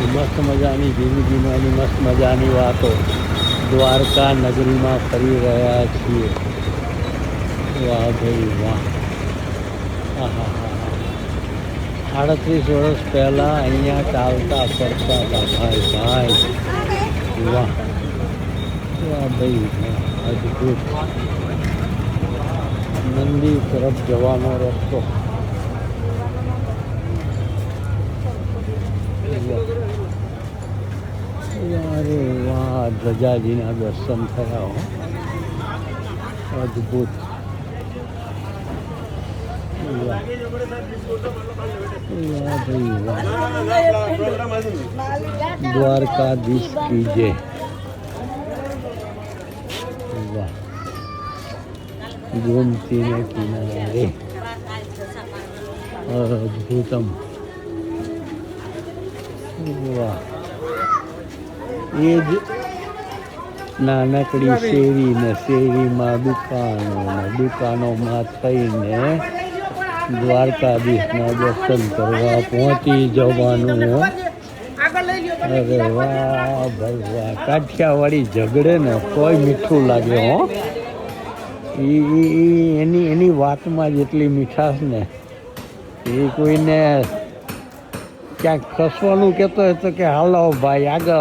મસ્ત મજાની જિંદગીમાંની મસ્ત મજાની વાતો દ્વારકા નગરીમાં ફરી રહ્યા છીએ. વાહ ભાઈ વાહ. હા હા હા. 38 વર્ષ પહેલાં અહીંયા ચાલતા ફરતા હતા ભાઈ ભાઈ. વાહ વાહ ભાઈ વાહ. અદ્ભુત. મંદિર તરફ જવાનો રસ્તો. અરે વાહ, ધજાજીના દર્શન થયા હો. અદ્ભુત. વાહ ભાઈ વાહ. દ્વારકાધીશ કી જય. વાહ. गोमती ने किनारे अद्भुतम. वाह. એ જ નાનકડી શેરી ને શેરીમાં દુકાનો ને દુકાનોમાં થઈને દ્વારકાધીશના દર્શન કરવા પહોંચી જવાનું. અરે વાહ ભાઈ વાહ. કાઠિયાવાડી ઝઘડે ને તોય મીઠું લાગે હો. એની વાતમાં જેટલી મીઠાશ ને એ કોઈને ક્યાંક ખસવાનું કહેતો હોય તો કે હાલો ભાઈ આગળ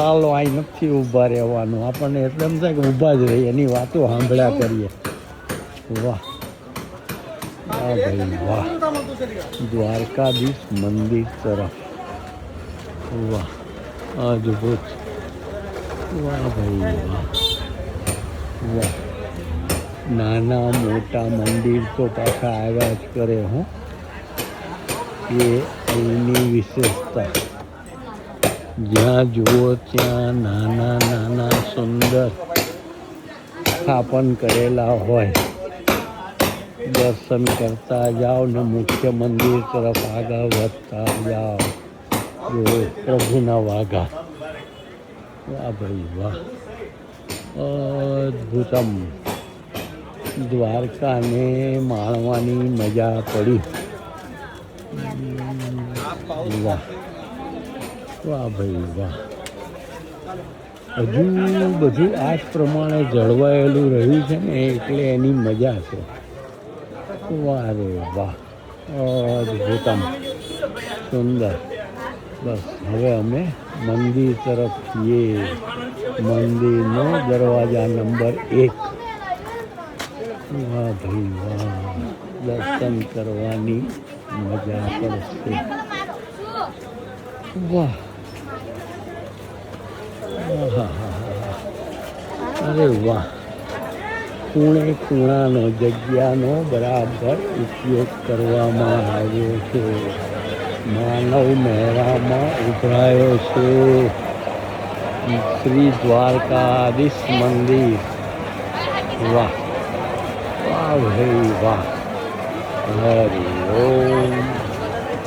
હાલો અહીં નથી ઊભા રહેવાનું. આપણને એટલે એમ થાય કે ઊભા જ રહીએ, એની વાતો સાંભળ્યા કરીએ. વાહ વાહ ભાઈ વાહ. દ્વારકાધીશ મંદિર તરફ. વાહ અદ્ભુત. વાહ ભાઈ વાહ. વાહ. નાના મોટા મંદિર તો પાછા આવ્યા જ કરે હું. એ અહીંની વિશેષતા. જ્યાં જુઓ ત્યાં નાના નાના સુંદર સ્થાપન કરેલા હોય. દર્શન કરતા જાઓ ને મુખ્ય મંદિર તરફ આગળ વધતા જાઓ. જો પ્રભુના વાઘા. વાહ ભાઈ વાહ. અદ્ભુતમ. દ્વારકાને માણવાની મજા પડી. વાહ વાહ ભાઈ વાહ. હજુ બધું આ જ પ્રમાણે જળવાયેલું રહ્યું છે ને એટલે એની મજા છે. વાહ રે વાહ. અદ્ભુતમ. સુંદર. બસ હવે અમે મંદિર તરફ છીએ. મંદિરનો દરવાજા નંબર 1. વાહ ભાઈ વાહ. દર્શન કરવાની મજા પડશે. વાહ. અરે વાહ. ખૂણે ખૂણાનો જગ્યાનો બરાબર ઉપયોગ કરવામાં આવ્યો છે. માનવ મહેરામાં ઉભરાયો છે. શ્રી દ્વારકાધીશ મંદિર. વાહ વાહ ભાઈ વાહ. હરિ ઓમ.